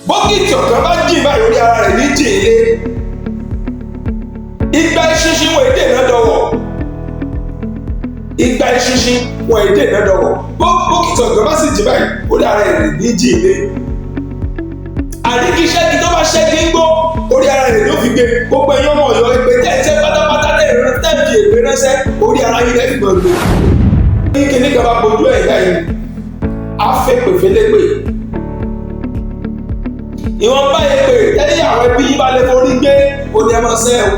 bọ́kìtì ọ̀kan bá jìn báyìí orí ara rẹ̀ ní jèlé. Igba ìṣinṣin wọn èdè náà dọ̀wọ̀. Igba ìṣinṣin wọn èdè náà dọ̀wọ̀. Bọ́kìtì ọ̀kan bá sì jìn báyìí orí ara rẹ̀ ní jèlé. Àríkíṣẹ́gi tó bá ṣẹ́gi ń gbó orí ara rẹ̀ ló fi gbé. Gbogbo ẹ̀yán ọmọ Ọ̀yọ́ ẹgbẹ́ tẹ́tẹ́ pátápátá tẹ́ẹ̀fì ègbé ránṣẹ́ orí ara yìí lẹ́yìn gbọ̀ngbò. Ní kíní kan bá bojú ẹ̀ báyìí á fẹ́ pèfélégbè. Ìwọ̀nba èpè tẹ́lẹ̀ àwọn ẹbí yìí bá lè forí gbé òní ẹ̀ máa ṣẹ́ o.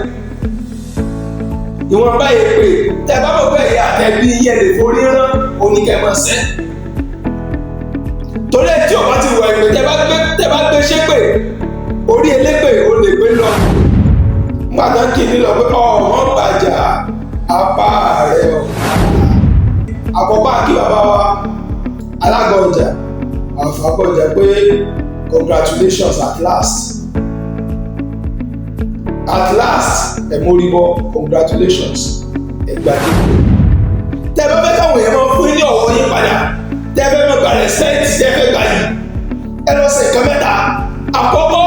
Ìwọ̀nba èpè tẹ́ bá bọ̀ bẹ́ẹ̀ yà àtẹ̀bí yẹn lè forí rán òní kẹ́ máa ṣẹ́. Torí ẹ̀ tí ọba ti wọ èpè tẹ́ bá gbé ṣépè orí elépè ó lè gbé lọ. Gbàdán kì í lọ pé ọ̀hún gbàjà apá rẹ̀ ọ̀. Àkọ́kọ́ àkí bàbá wa alága ọjà àfàgbọ́jà pé congratulations at last ẹ̀mórìbọ̀ congratulations ẹgbàdé. Tẹ́ bá fẹ́ káwọn èèyàn máa fún ní ọ̀wọ́ yín padà tẹ́ fẹ́ mọ̀ gbà respect tẹ́ fẹ́ gbà yìí ẹ lọ sí nǹkan mẹ́ta. Àkọ́kọ́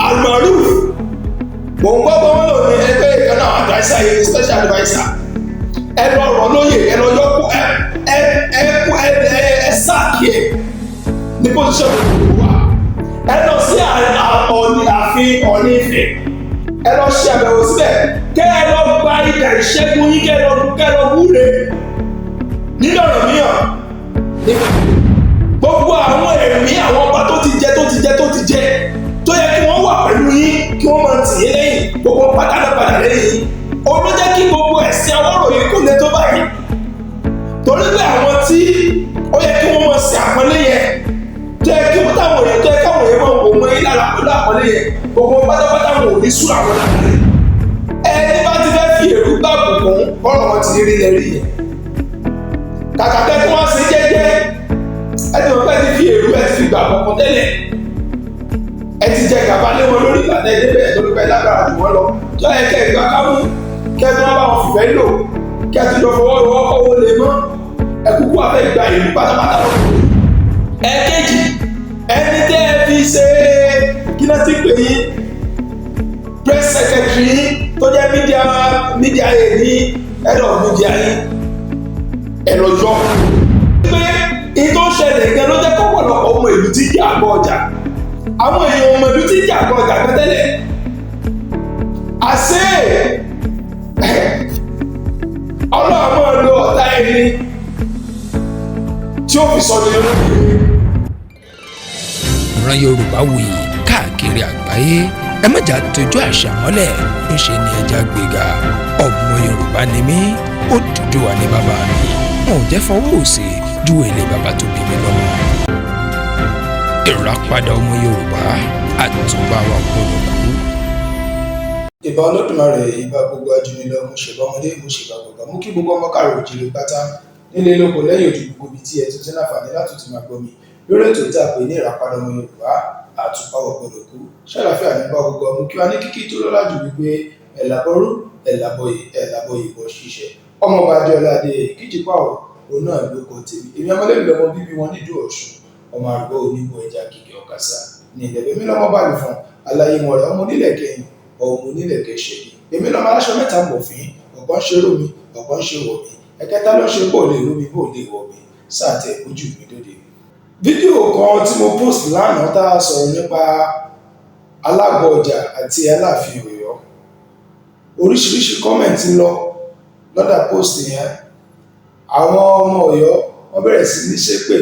almaruf mò ń gbọ́ wọn lò ní ẹgbẹ́ ìkànnà advisor yìí special advisor ẹ lọ rọ lóye ẹ lọ yọ kó ẹ sáàkì ẹ ní position tó wà ẹ lọ sí ààfin Ọọ̀ni Ifẹ̀ ẹ lọ ṣe àbẹ̀wò síbẹ̀ kẹ́ ẹ lọ gba ìdá ìṣẹ́gun yín kẹ́ ẹ lọ wúre nínú ọ̀rọ̀ mìíràn gbogbo àwọn ẹ̀mí àwọn ọba tó ti jẹ tó yẹ kí wọ́n wà pẹ̀lú yín kí wọ́n máa tì yín lẹ́yìn gbogbo padà lẹ́yìn yín òun ló jẹ́ kí gbogbo ẹ̀sìn awọ́rò yìí kò lè tó báyìí torí pé àwọn tí ó yẹ kí wọ́n máa sin àpọ́nlé yẹn tó yẹ kí wọ́n táwọn èèyàn tó yẹ káwọn èèyàn máa wò wọ́n yín lára pẹ̀lú àpọ́nlé yẹn gbogbo pátápátá wọn ò ní sùn àwọn àpọ́nlé ẹni bá ti fẹ́ fi èrú gbàgbọ́ ọ̀rọ̀ wọn ti rí lẹ́rí yẹn kàkà kẹ́ kí wọ́n ṣe jẹ́jẹ́ ẹ ti wọ́n pẹ́ ti fi èrú ẹ ti fi gbàgbọ́ kan tẹ́lẹ̀ ẹ ti jẹ gàba lé wọn lórí ìgbà náà ẹdẹbẹ lórí pẹ lágbára jù wọn lọ tó ẹ kẹ ìgbà kámú kẹ tó wọn bá wọn fìfẹ́ lò kẹ tó jọ fọwọ́ lọ́wọ́ kọ́wọ́ lè mọ́ ẹ kúkú abẹ́ ìgbà ìlú pátápátá lọ. ẹ̀kejì ẹni tẹ́ ẹ fi ṣe kí náà ti pè yín press secretary yín tó jẹ́ media yẹn ní head of media yín ẹ lọ yọ. pé ìtò ṣẹlẹ̀ gan ló jẹ́ kọ́pọ̀lọpọ̀ ọmọ ìlú tí kì í àgbọ̀ ọjà àwọn èèyàn ọmọ ìlú tí jà kọ ọjà pẹ́tẹ́lẹ̀ àṣẹ ọlọ́ọ̀mọ́ lo ọ̀tá ẹni tí ó fi sọ ní olóògbé. ìran Yorùbá wuyì káàkiri àgbáyé ẹ mọ̀jà tójú àṣà mọ́lẹ̀ ńṣe ni ẹja gbéga ọmọ Yorùbá ni mí Odùduwà ni bàbá mi wọn ò jẹ́ fọwọ́ òsì ju èlé bàbá tó bí mi lọ́mọ. Ìràpadà ọmọ Yorùbá àtúbà wa gbọ́dọ̀ kú. Ìbà Olódùmarè ìbà gbogbo ajúnilọ mo ṣèbà ọmọdé mo ṣèbà gbogbo mú kí gbogbo ọmọ káàrọ̀ òjìlè pátá nílé lóko lẹ́yìn òdì gbogbo ibi tí ẹ tún ti láǹfààní láti tún máa gbọ́ mi lórí ètò tí a pè ní Ìràpadà ọmọ Yorùbá àtúbà wa gbọ́dọ̀ kú ṣàlàfíà nípa gbogbo ọmọ kí wá ní kíkí tó lọ́lá jù wípé ẹ̀làbọ̀rú ẹ̀làbọ̀yè bọ̀ ṣiṣẹ́ ọmọọba Adéọlá Adéyẹyè Kíjìpá òun náà ló kọ tèmi èmi ọmọlẹ́bí lọmọ bíbí wọn nídùú Ọ̀ṣun ọmọ àgbọ̀ onígbọ̀ ẹja kìkì ọ̀kasà ní ilẹ̀ èmi lọ́mọ báyìí fún aláyé wọn rẹ̀ ọmọ onílẹ̀ kẹyìn ọmọ onílẹ̀ kẹsẹ̀ èmi lọ́mọ aláṣọ mẹ́ta ń bọ̀ fín ọ̀kan ṣe rómi ọ̀kan ṣe wọ̀ mí ẹ̀kẹta ló ṣe bó lè rómi bó lè wọ̀ mí sáàtẹ̀ ojú mi lóde. fídíò kan tí mo post lánàá tá a sọ̀rọ̀ nípa alága ọjà àti Aláàfin Ọ̀yọ́ oríṣiríṣi kọ́mẹ̀ntì lọ lọ́dà post yẹn àwọn ọmọ Ọ̀yọ́ wọ́n bẹ̀rẹ̀ sí ní ṣépè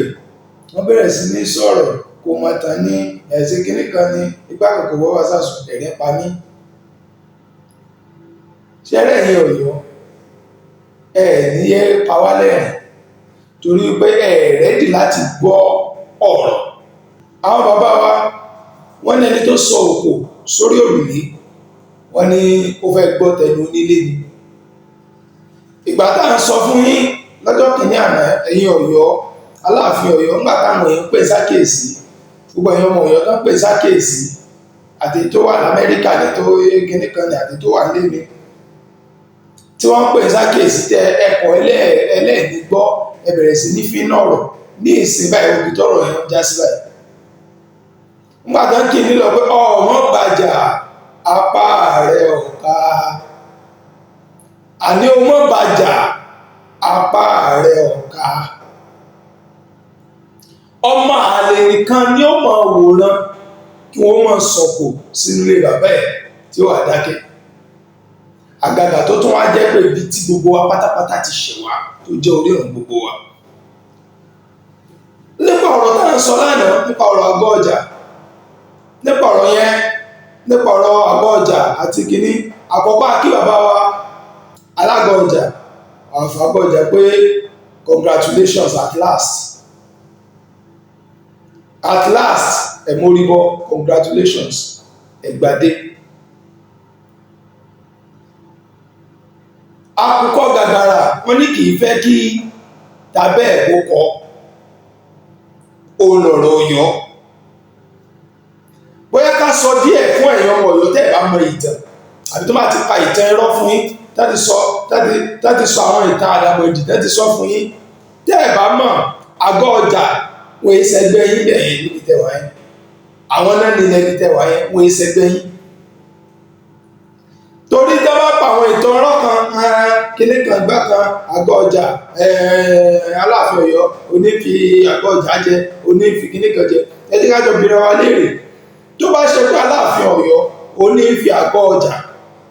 wọ́n bẹ̀rẹ̀ sí ní sọ̀rọ̀ kò mọ̀ tán ní ẹ̀sìn kìíní kan ní ipá kòkò wọ́wọ́ sàṣù ẹ̀rẹ́ pa mí. ṣẹ́rẹ́ yẹn Ọ̀yọ́ níyẹ pawálẹ́rìn torí pé rẹ́dì láti gbọ́ ọ̀rọ̀. àwọn bàbá wa wọ́n ní ẹni tó sọ òkò sórí òrùlé wọ́n ní ó fẹ́ gbọ́ tẹnu onílé ni. ìgbà tá à ń sọ fún yín lọ́jọ́ kìíní àná ẹ̀yin Ọ̀yọ́ Aláàfin Ọ̀yọ́ ńgbà táwọn èèyàn pè sákèèsí gbogbo ẹ̀yin ọmọ Ọ̀yọ́ tán pè sákèèsí àti tó wà l'Amẹ́ríkà ní tó gíní kan ní àti tó wà lé mi tí wọ́n pè sákèèsí tẹ ẹ̀kọ́ ẹlẹ́ẹ̀ní gbọ́ ẹ bẹ̀rẹ̀ sí ní fínà ọ̀rọ̀ ní ìsìn báyìí omi tọrọ ẹ̀ já sí báyìí nígbà tó ń kì í nílò pé ọmọ bàjà apá rẹ̀ ọ̀ka, àní ọmọ bàjà apá rẹ̀ ọ̀ka. Ọmọ àlè nìkan ni ó máa wòran kí wọ́n máa sọ̀kò sínú ilé bàbá ẹ̀ tí ó wà dákẹ́. Àgàgà tó tún wá jẹ́ pé ibi tí gbogbo wa pátápátá ti ṣẹ̀ wá tó jẹ́ orírun gbogbo wa. Nípa ọ̀rọ̀ tá à ń sọ lánàá, nípa ọ̀rọ̀ àgọ́ ọjà, nípa ọ̀rọ̀ yẹn, nípa ọ̀rọ̀ àgọ́ ọjà àti kìíní, àkọ́kọ́ kí bàbá wa alágọ̀ ọjà, àfàgọ́ ọjà pé congratulations at last. At last, ẹ̀mórìbọ, congratulations, ẹ̀gbàdé. Àkùkọ gàgàrà wọ́n ní kì í fẹ́ kí tàbẹ́ ẹ̀kọ́ kọ́ òun lọ̀rọ̀ Ọ̀yọ́. Bóyá ká sọ díẹ̀ fún ẹ̀yin ọmọ Ọ̀yọ́ tẹ́ ẹ̀ bá mọ ìtàn, àbí tó bá ti pa ìtàn ẹ̀rọ fún yín láti sọ àwọn ìtàn àdàmọ̀ ìdí láti sọ fún yín. Tẹ́ ẹ̀ bá mọ̀, àgọ́ ọjà wọ́n èsì ẹgbẹ́ yín bẹ̀yẹn níbi tẹ̀wá yẹn. Àwọn náà nílẹ̀ níbi tẹ̀wá yẹn wọ́n èsì ẹgbẹ́ yín. Torí tó bá pa àwọn ìtàn ọ̀rọ̀ kan kíní kan gbá kan àgọ́ ọjà Aláàfin Ọ̀yọ́ onífi àgọ́ ọjà jẹ onífi kíní kan jẹ ẹtí ká jọ bìrẹ̀ wa léèrè tó bá ṣe pé Aláàfin Ọ̀yọ́ onífi àgọ́ ọjà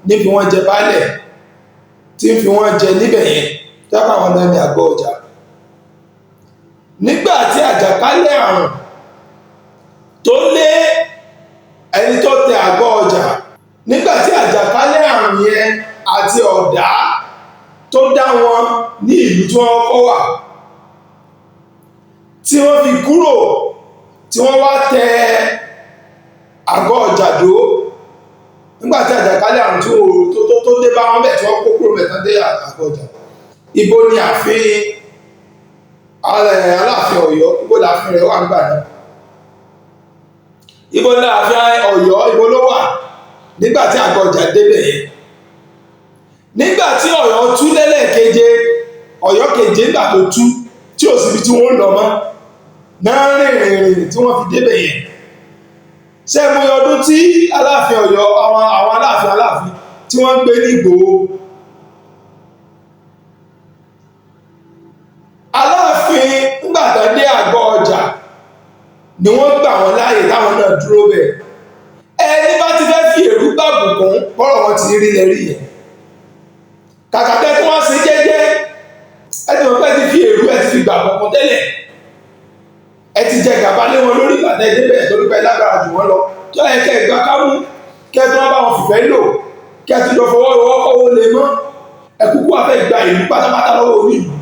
nífi wọ́n jẹ baálẹ̀ tí ń fi wọ́n jẹ níbẹ̀ yẹn tó bá àwọn náà ní àgọ́ ọjà. Nígbà tí àjàkálẹ̀ àrùn tó lé ẹni tó tẹ àgọ́ ọjà, nígbà tí àjàkálẹ̀ àrùn yẹn àti ọ̀dá tó dá wọn ní ìlú tí wọ́n kọ́ wà, tí wọ́n fi kúrò tí wọ́n wá tẹ àgọ́ ọjà dó, nígbà tí àjàkálẹ̀ àrùn tó dé bá wọn bẹ̀ tí wọ́n kó kúrò mẹ́ta dé àgọ́ ọjà. Ibo ni ààfin Aláàfin Ọ̀yọ́, ibo láàfin rẹ̀ wà nígbà náà? Ibo ni ààfin Ọ̀yọ́, ibo ló wà nígbà tí àgọ́ ọjà débẹ̀ yẹn? Nígbà tí Ọ̀yọ́ tú lẹ́lẹ́keje, Ọ̀yọ́ keje nígbà tó tú tí ò síbi tí wọ́n lọ mọ́ náà rìnrìn tí wọ́n fi débẹ̀ yẹn. Ṣé mo yọ ọdún tí Aláàfin Ọ̀yọ́ àwọn Aláàfin tí wọ́n ń gbé ní Ìgbòho? Aláàfin nígbà tó dé àgọ́ ọjà ni wọ́n gbà wọ́n láàyè táwọn náà dúró bẹ̀. Ẹni bá ti fẹ́ fi èrú gbàbùkún bọ́rọ̀ wọn ti rí lẹ́rí yẹn. Kàkà tẹ́ tí wọ́n ṣe jẹ́jẹ́, ẹ ti mọ̀ pé ẹ ti fi èrú ẹ ti fi gbàbùkún tẹ́lẹ̀. Ẹ ti jẹ gàba lé wọn lórí ìgbà tẹ́ ẹ débẹ̀ torí pé lágbára jù wọ́n lọ. Tó yẹ kẹ́ ẹ gbà kámú, kẹ́ ẹ tó wọ́n bá wọn fìfẹ́ lò, kẹ́ ẹ ti lọ fọwọ́ kọ́wọ́ lè mọ́. Ẹ kúkú wá fẹ́ gba ìlú pátápátá lọ́wọ́ orí ìlú.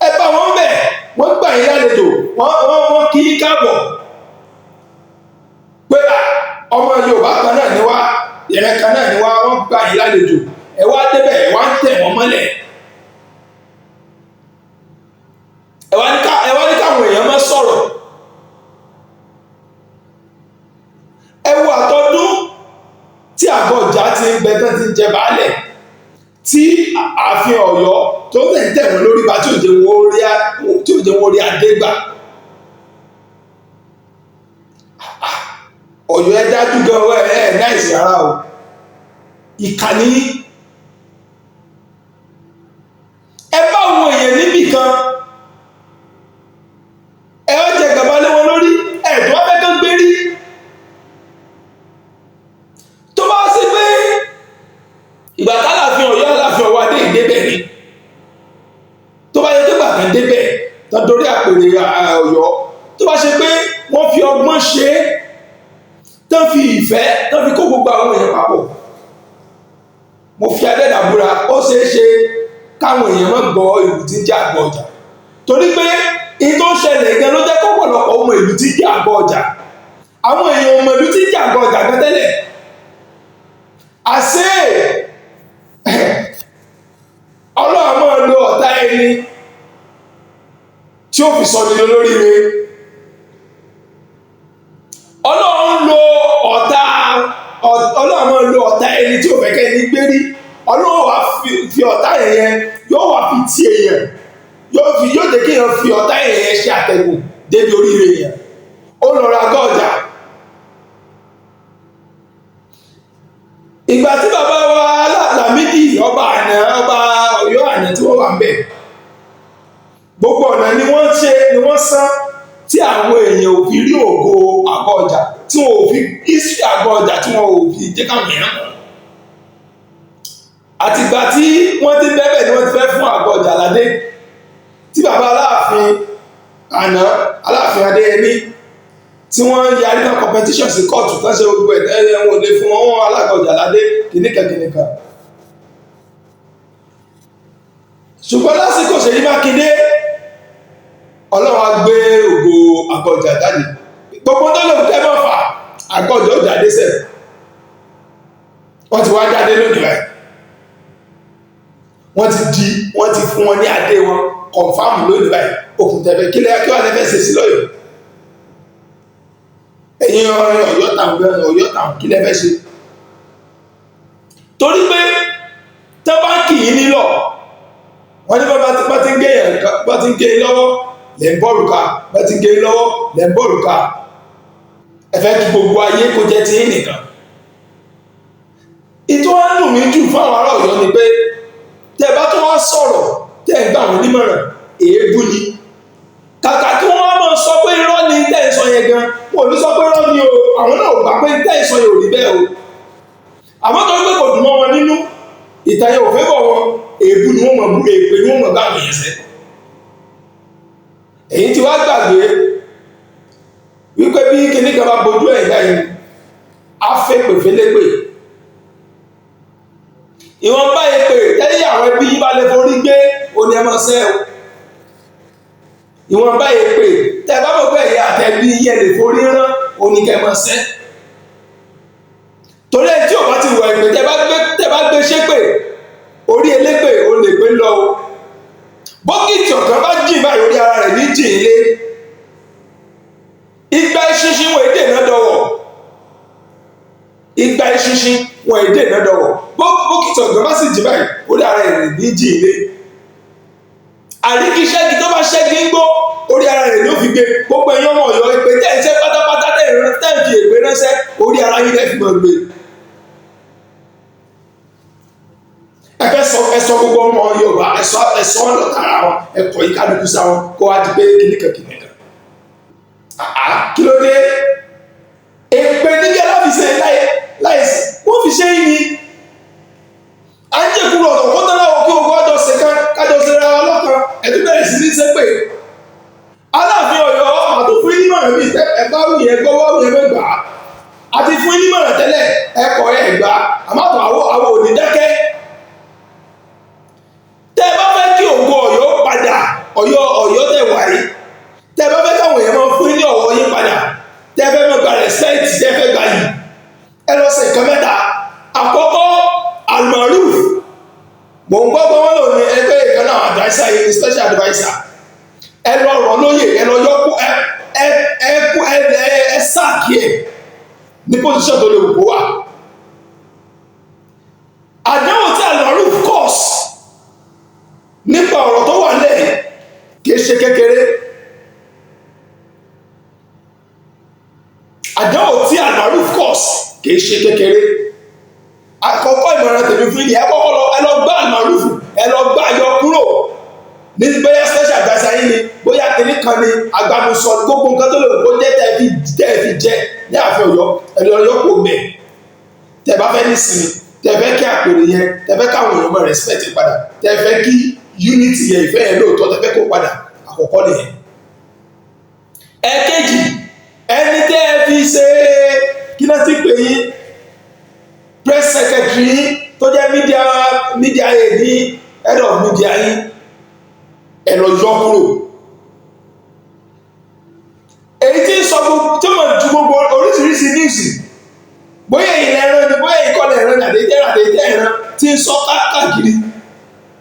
Ẹ bá wọn bẹ̀, wọ́n gbà yín lálejò, wọ́n kí í káàbọ̀. Pé ọmọ Yorùbá kan náà ni wá, ìrìn kan náà ni wá, wọ́n gbà yín lálejò. Ẹ wá débẹ̀, ẹ wá ń tẹ̀ wọ́n mọ́lẹ̀. Ẹ wá ní káwọn èèyàn má sọ̀rọ̀. Ẹ wo àtọ́dún tí àgọ́ ọjà ti ń bẹ tán ti ń jẹ baálẹ̀, tí ààfin Ọ̀yọ́ tó ń tẹ̀ wọ́n lórí bá tí ò jẹ́ wọ́n rí adé gbà. Ọ̀yọ́ ẹ dájú gan ẹ náìsì ara o, ìkànnì ẹ bá àwọn èèyàn níbì kan, ẹ ó jẹ gàba lé wọn lórí, ẹ tó wá fẹ́ kán gbé rí. Tó bá sí pé ìgbà tálàfin Ọ̀yọ́ Aláàfin Ọ̀wọ́ adé ìdébẹ̀ ni, tó bá yẹ tó gbà kan débẹ̀ tán dorí àpèrè Ọ̀yọ́, tó bá ṣe pé wọ́n fi ọgbọ́n ṣe é, tán fi ìfẹ́ tán fi kó gbogbo àwọn èèyàn papọ̀, mo fi adẹ́dàbúra ó ṣeé ṣe káwọn èèyàn má gbọ́ ìlú tí ń jẹ́ àgọ́ ọjà. Torí pé in tó ṣẹlẹ̀ gan ló jẹ́ kọ́pọ̀lọpọ̀ ọmọ ìlú tí ń jẹ́ àgọ́ ọjà. Àwọn èèyàn ọmọ ìlú tí ń jẹ́ àgọ́ ọjà gan tẹ́lẹ̀. Àṣé Ọlọ́run máa lo ọ̀tá ẹni tí ó fi sọ ní olóríire. Ọlọ́run máa lo ọ̀tá ẹni tí ò fẹ́ kẹ́ ní gbérí. Ọlọ́run wá fi ọ̀tá yẹn yóò wá fi ti èèyàn, yóò jẹ́ kí èèyàn fi ọ̀tá yẹn ṣe àtẹ̀gùn débi oríire yẹn. Ó ìgbà tí bàbá wa Lámídì ọba Ọ̀yọ́ àná tí wọ́n wà ń bẹ̀, gbogbo ọ̀nà ni wọ́n sán tí àwọn èèyàn ò fi rí ògo àgọ́ ọjà, tí wọn ò fi history àgọ́ ọjà, tí wọn ò fi jẹ́ káwọn èèyàn mọ̀. àtìgbà tí wọ́n ti bẹ́bẹ̀ ni wọ́n ti fẹ́ fún àgọ́ ọjà ládé, tí bàbá Aláàfin àná, Aláàfin Adéyẹmí, tí wọ́n yarí náà competition sí kóòtù tó ṣe gbogbo ẹ̀ wọn ò lè fún wọn alága ọjà ládé kìnnìkan. ṣùgbọ́n lásìkò Ṣèyí Mákindé, Ọlọ́run á gbé ògo àgọ́ ọjà jáde. gbogbo tó lè tẹ́ mọ́ fà àgọ́ ọjà ó jáde sẹ̀, wọ́n ti wá jáde lónìí báyìí, wọ́n ti fún wọn ní adé wọn kọ̀ǹfàmù lónìí báyìí. òkùn tẹ̀fẹ̀ kí wọ́n lè fẹ́ ṣe sí lọ́yọ̀ọ́, ẹ̀yin Ọ̀yọ́ tàwọn kí lẹ fẹ́ ṣe? torí pé tẹ́ bá kì í nílọ̀, wọ́n ní bá ti ń gé lọ́wọ́ lẹ́ ń bọ́ọ̀lùká, bá ti ń gé lọ́wọ́ lẹ́ ń bọ́ọ̀lùká. ẹ fẹ́ kí gbogbo ayé kó jẹ́ ti nìkan. ìtọ́ wá dùn mí jù fáwọn ará Ọ̀yọ́ ni pé tẹ́ bá tó wá sọ̀rọ̀ tẹ́ ń gbà wọ́n nímọ̀ràn, èébú ni. kàkà kí wọ́n máa sọ pé irọ́ ni tẹ́ ń sọ yẹn gan, wọn ò ní sọ pé irọ́ ni o, àwọn náà ò gbà pé tẹ́ ń sọ yẹn ò rí bẹ́ẹ̀ o. àmọ́ tó ń gbé kò dùn mọ́ wọn nínú, ìtàn yẹn ò fẹ́ bọ̀ wọn, èébú ni wọ́n mọ̀ bú, èpè ni wọ́n mọ̀ bá àwọn yẹn sẹ́. èyí tí wá gbàgbé wípé bí kíní kan bá bojú ẹ̀ gbà yẹn, á fẹ́ pèfélépè. ìwọ̀nba èpè tẹ́lẹ̀ àwọn ẹbí yín bá lè forí gbé òní ẹ máa sẹ́ o. ìwọ̀nba èpè tẹ́ bá bọ̀ bẹ́ẹ̀ yẹ àtẹ̀bí yẹn lè forí rán òní kẹ́ máa sẹ́. torí ẹ̀ tí ò bá ti wọ èpè tẹ́ bá gbé ṣépè, orí elépè ò lè gbé lọ o. bọ́kìtì ọ̀kan bá jìn báyìí orí ara rẹ̀ ní jìn ilé. igba eṣinṣin wọn èdè náà dọ̀wọ̀, igba eṣinṣin wọn èdè náà dọ̀wọ̀. bọ́kìtì ọ̀kan bá sì jìn báyìí orí ara rẹ̀ ní jìn ilé. àríkí ṣẹ́gi tó bá ṣẹ́gi ń gbó, orí ara rẹ̀ ló fi gbé. gbogbo ẹ̀yán ọmọ Ọ̀yọ́ èpè tẹ́ ẹ̀ ṣe pátápátá tẹ́ ẹ̀ fi èpè ránṣẹ́, orí ara yín lẹ́ fi mọ̀ gbé. ẹsọ gbogbo ọmọ Yorùbá ẹsọ ọ̀nà tara wọn, ẹ̀kọ́ yìí kálukú sá wọn kó wá di pé kìnìkan. kí ló dé? èpè nígbà láti ṣe láìsí wọ́n fi ṣe yín ni. à ń jẹ́ kúrò ọ̀dọ̀ kó tán láwọ̀ kí ogun ọjọ́ ṣe kájọ ṣe ra wọn lọ́kàn, ẹ̀dún bẹ̀rẹ̀ sí ní sẹ́pè. Aláàfin Ọ̀yọ́ àti fún yín nímọ̀ràn bíi ẹ̀gbá wù yẹn gbọ́ wọ́ọ̀rù yẹn mẹ́gbà àti fún yín nímọ̀ràn tẹ́lẹ̀ ẹ̀kọ́ ẹ̀gbá, àmọ́ àwọn òní dákẹ́. tẹ́ ẹ bá fẹ́ kí ògo Ọ̀yọ́ padà, Ọ̀yọ́ tẹ̀ wáyé, tẹ́ ẹ bá fẹ́ káwọn èèyàn máa fún ní ọ̀wọ́ yín padà, tẹ́ ẹ fẹ́ máa gba respect, tẹ́ ẹ fẹ́ gba yìí, ẹ lọ sí nǹkan mẹ́ta. àkọ́kọ́, Almaroof, mò ń gbọ́ pé wọ́n lò ní ẹgbẹ́ ìkan náà adviser yìí ní special adviser. ẹ lọ rọ̀ lóyè, ẹ lọ yọkú, ẹ sáàkì ẹ ní position tó lè wò wá. àdéhùn tí Almaroof cause nípa ọ̀rọ̀ tó wà lẹ́yìn kìí ṣe kékeré. àdánwò tí Almaroof cause kìí ṣe kékeré. àkọ́kọ́ ìmọ̀ràn tèmi fún yìí, ẹ lọ gbá Almaroof, ẹ lọ gbá yọ kúrò ní bóyá special adviser yìí ni, bóyá kìnní kan ni, agbábùsọ gbogbo nǹkan tó lè kó jẹ́ tẹ́ ẹ fi jẹ ní ààfin Ọ̀yọ́, ẹ lọ yọ kó bẹ̀. tẹ́ bá fẹ́ nísìnyí, tẹ́ fẹ́ kí àpèrè yẹn, tẹ́ fẹ́ káwọn èèyàn mọ̀ respect padà, tẹ́ fẹ́ kí unity yẹn, ìfẹ́ yẹn lóòótọ́ tẹ́ fẹ́ kó padà, àkọ́kọ́ nìyẹn. ẹ̀kejì, ẹni tẹ́ ẹ fi ṣe kí náà ti pè yín press secretary yín tó jẹ́ media aid ní head of media yín, ẹ lọ yọ kúrò. èyí tí ń sọ tó mọ̀ ju gbogbo oríṣiríṣi news, bóyá ilẹ̀ ẹran ni, bóyá ìkọlẹ̀ ẹran ni, àdéhìtẹ́ ẹran tí ń sọ káàkiri,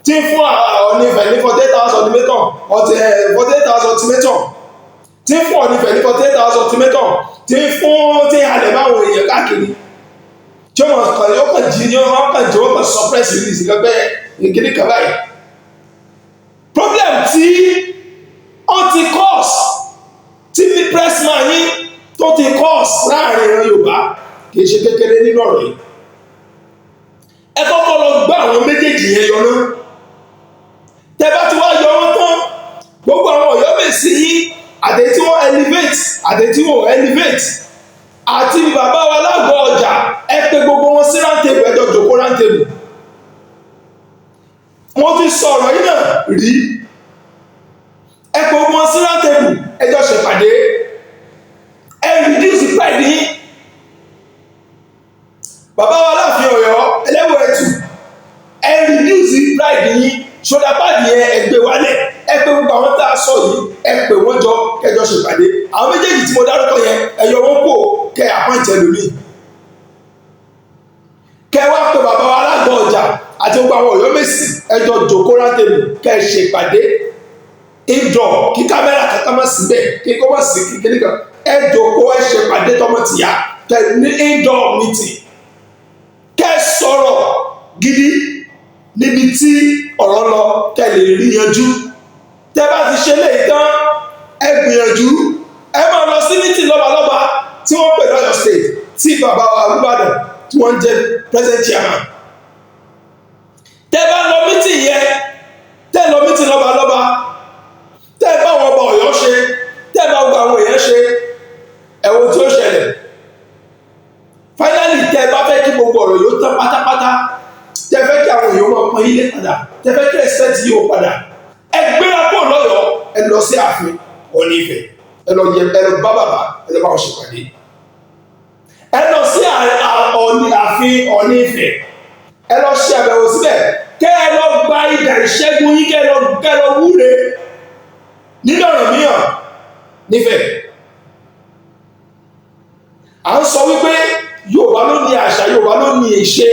tí ń fún àwọn onífẹ̀ ní 48,000 ultimatum, 48,000 ultimatum, tí ń fún onífẹ̀ ní 48,000 ultimatum, tí ń fún tí halẹ̀ báwọn èèyàn káàkiri, tí wọ́n kàn jí wọ́n kàn suppress release gẹ́gẹ́ ìkíní kan báyìí. problem tí ó ti cause, tí ní pressman yín tó ti cause láàrin ìran Yorùbá kì í ṣe kékeré nínú ọ̀rọ̀ yìí. ẹ kọ́kọ́ lọ gbá àwọn méjèèjì yẹn yọ náà. Tẹ́ bá ti wá yọ wọn tán, gbogbo àwọn Ọ̀yọ́mèsì yín àtẹ̀yí tí wọ́n elevate àtẹ̀yí tí wọ́n elevate àti bàbá wa lágbo ọjà, ẹ pè gbogbo wọn sí rántébù, ẹ jọ jókòó rántébù. Wọ́n ti sọ̀rọ̀ yìí náà rí, ẹ pè gbogbo wọn sí rántébù, ẹ jọ ṣèpàdé, ẹ reduce pride yín. Bàbá wa láàfin Ọ̀yọ́ ẹlẹ́wọ̀ ẹ̀tù, ẹ reduce pride yín, ṣọdá báàdì yẹn ẹ gbé wálẹ̀, ẹ pè gbogbo àwọn tá a sọ yìí, ẹ pè wọ́n jọ kẹjọ ṣèpàdé. Àwọn méjèèjì tí mo dárúkọ yẹn ẹ yọ wọ́n kó kẹ àpọ́ǹtì ẹlòmíì. Kẹ wá pé bàbá wa alágbó ọjà àti gbogbo àwọn Ọ̀yọ́mèsì ẹ jọ jókòó rántébù kẹ ṣèpàdé indoor, kí kámẹ́rà kankan má sí bẹ́ẹ̀, kí kó má sí kékeré kan, ẹ jókòó ẹ ṣèpàdé tọmọtìyá kẹ ní indoor meeting, kẹ sọ̀rọ̀ gidi níbi tí ọ̀rọ̀ lọ kẹ lè rí yanjú. Tẹ́ bá ti ṣe léyìí tán, ẹ gbìyànjú ẹ máa lọ sí meeting lọ́balọ́ba tí wọ́n pè lọ́yọ̀ state tí bàbá wa Olúbàdàn tí wọ́n jẹ́ president chairman. Tẹ́ bá lọ meeting yẹn, tẹ́ lọ meeting lọ́balọ́ba, tẹ́ bá wọn ọba Ọ̀yọ́ ṣe, tẹ́ bá gba àwọn èèyàn ṣe, ẹ̀wọ̀n tí ó ṣẹlẹ̀. Finally, tẹ́ bá fẹ́ kí gbogbo ọ̀rọ̀ yóò tán pátápátá, tẹ́ fẹ́ kí àwọn èèyàn máa pọn ilé padà, tẹ́ fẹ́ kí respect yìí ó padà, ẹ gbéra kó lọ́yọ̀ọ́, ẹ lọ sí ààfin Ọọ̀ni Ifẹ̀, ẹ lọ bá bàbá, ẹ lọ bá wọn ṣèpàdé. Ẹ lọ sí ààfin Ọọ̀ni Ifẹ̀, ẹ lọ ṣe àbẹ̀wò síbẹ̀, kẹ́ ẹ lọ gba idà ìṣẹ́gun yín, kẹ́ ẹ lọ wúre nínú Ọ̀rànmíyàn nífẹ̀. À ń sọ wípé Yorùbá ló ní àṣà, Yorùbá ló ní ìṣe.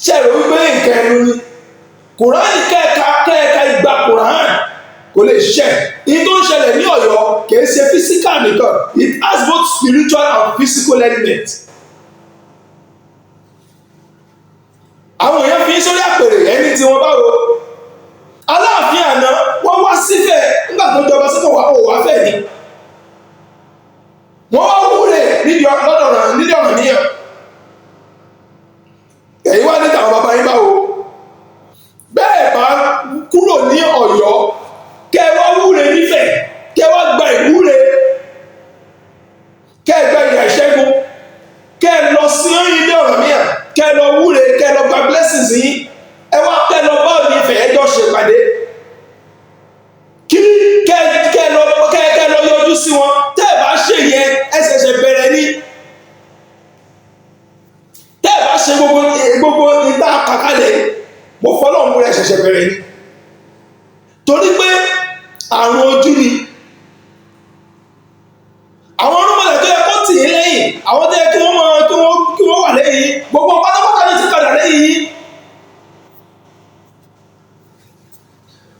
Ṣé ẹ rò wípé nǹkan ẹnu ni? Kùránì kẹ́ẹ̀ka igba Kùránì kò lè ṣiṣẹ́. Ní tó ń ṣẹlẹ̀ ní Ọ̀yọ́ kìí ṣe physical nìkan, it has both spiritual and physical element. Àwọn èèyàn fi sórí àpèrè ẹni tí wọ́n bá wo. Aláàfin àná wọ́n wá sífẹ̀ nígbà tó jọba sípò wà fẹ́ ni. Wọ́n wá wúre nídìí Ọ̀rànmíyàn. Ẹ̀yin wá níta àwọn bàbá yín báwo? Bẹ́ẹ̀ bá kúrò ní Ọ̀yọ́, kẹ́ wá wúre nífẹ̀, kẹ́ wá gba ìwúre, kẹ́ gba ìyà ìṣẹ́gun, kẹ́ lọ sí ilé Ọ̀rànmíyàn, kẹ́ lọ wúre, kẹ́ lọ gba blessings yín, ẹ wá kẹ́ lọ bá Ọọ̀ni Ifẹ̀ ẹjọ́ ṣèpàdé. Kí kẹ́ lọ yọjú sí wọn, tẹ́ ẹ bá ṣe yẹn ẹ ṣẹ̀ṣẹ̀ bẹ̀rẹ̀ ní. Tẹ́ ẹ bá ṣe gbogbo ìta kàkálẹ̀, mo fọlọ́run múra ẹ ṣẹ̀ṣẹ̀ bẹ̀rẹ̀ ní. Torí pé àrùn ojú ni. Àwọn ọlọ́mọdé tó yẹ kó tì í lẹ́yìn, àwọn tó yẹ kí wọ́n wà lẹ́yìn, gbogbo pátápátá ní ti padà lẹ́yìn yìí.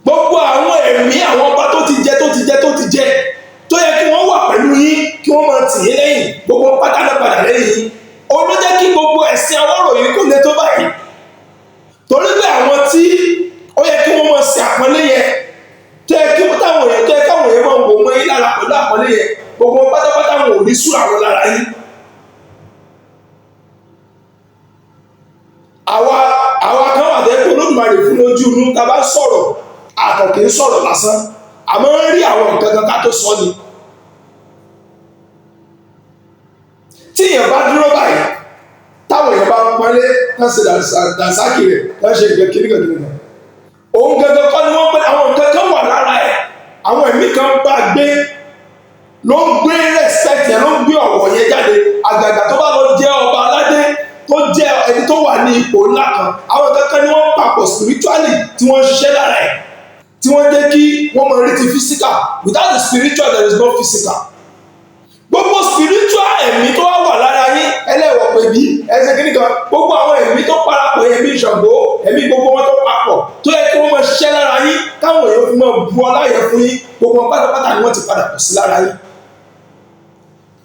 Gbogbo àwọn ẹ̀mí àwọn ọba tó ti jẹ tó yẹ kí wọ́n wà pẹ̀lú yín, kí wọ́n máa tì í lẹ́yìn, gbogbo pátá náà padà lẹ́yìn yìí. Ó ló jẹ́ kí gbogbo ẹ̀sìn Awórò yìí kò lè tó báyìí. Torí pé àwọn tí ó yẹ kí wọ́n máa ṣe àpọ́nlé yẹn, tó yẹ káwọn èèyàn máa wò mọ́ yín lára pẹ̀lú àpọ́nlé yẹn, gbogbo pátápátá wọn ò ní súra wọn lára yín. Àwa kan wà tẹ́ kó Olódùmarè fún lójú inú, tá a bá sọ̀rọ̀ àkàn kì í sọ̀rọ̀ lásán, àmọ́ ń rí àwọn nǹkan kan ká tó sọ ni. Tí èèyàn bá dúró báyìí, táwọn èèyàn bá pọ́nlé tán ṣe dànsákì rẹ̀ tán ṣe kìnnìkan. Òun gangan kọ́ ni wọ́n pẹ́, àwọn nǹkan kan wà lára ẹ̀, àwọn ẹ̀mí kan bá gbé, ló ń gbé respect yẹn, ló ń gbé ọ̀wọ̀ yẹn jáde. Àgàgà tó bá lọ jẹ́ ọba aládé, tó jẹ́ ẹni tó wà ní ipò ńlá kan, àwọn kankan ni wọ́n papọ̀ spiritually tí wọ́n ń ṣiṣẹ́ lára ẹ̀, tí wọ́n jẹ́ kí wọ́n mọ̀ rí ti physical. Without the spiritual there is no physical. Gbogbo spiritual ẹ̀mí tó wà lára yín, ẹlẹ́wọ̀ pé bí ẹsẹ̀ kìíní kan, gbogbo àwọn ẹ̀mí tó parapọ̀, ẹ̀mí Ṣàngó, ẹ̀mí gbogbo wọn tó papọ̀, tó yẹ kí wọ́n máa ṣiṣẹ́ lára yín, káwọn èèyàn fi máa bu ọlá yẹn fún yín, gbogbo pátápátá ni wọ́n ti padà pọ̀ sí lára yín.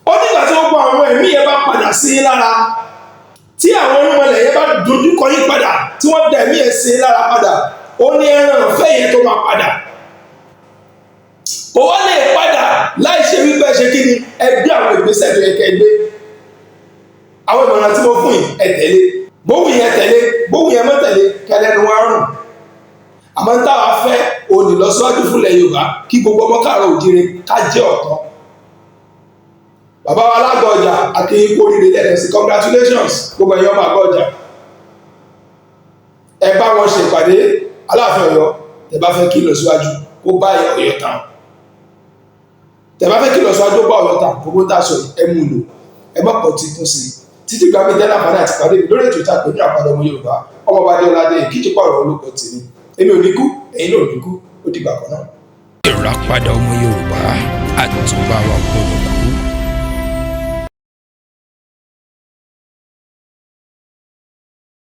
Ó nígbà tí gbogbo àwọn ẹ̀mí yẹn bá padà sí yín lára, tí àwọn onímọ̀lẹ̀ yẹn bá dojúkọ yín padà, tí wọ́n dẹ̀ ẹ̀mí yẹn sí yín lára padà, ó ní ẹran ọ̀fẹ́ yẹn tó máa padà. Kò wá lè padà láì ṣe wípé ṣe kí ni ẹgbẹ́ àwọn ìgbésẹ̀ tó yẹ kẹ́ gbé. àwọn ìmọ̀ràn tí mo fún yìí ẹ tẹ̀lé, bóhùn yẹn tẹ̀lé, bóhùn yẹn mọ́ tẹ̀lé, kẹlẹ́nu wa rùn. Àmọ́ ń táwa fẹ́ òní lọ síwájú fúnlẹ̀ Yorùbá kí gbogbo ọmọ káàárọ̀ òjìrè ká jẹ́ ọ̀kan. Bàbá wa Lágbọ̀ọjà akínyìn kú oríire lẹ́ẹ̀kan sí, congratulations gbogbo ẹ̀yàn ọmọ Àgbọ̀ọjà. Ẹ bá wọn ṣèpàdé Aláàfin Ọ̀yọ́ tẹ́ bá fẹ́ kí lọ síwájú kó bá Ọ̀yọ́ tán. Tẹ́ bá fẹ́ kí lọ síwájú bá Ọ̀yọ́ tán gbogbo tá a sọ ẹ mú lò, ẹ má pọ̀ tí kún sí i. Títí gba mi tẹ́lá fàdé àti pàdé mi lórí ètò ìta pé ní Àpàdé Ọmọ Yorùbá, ọmọ bá dé ọládé kíjì pààrọ̀ olóko tèmi. Èmi ò ní kú, ẹ̀yin náà ò ní kú, ó dìgbà kan náà. Ìràpadà Ọmọ Yorùbá, àtúbà wa kúrò.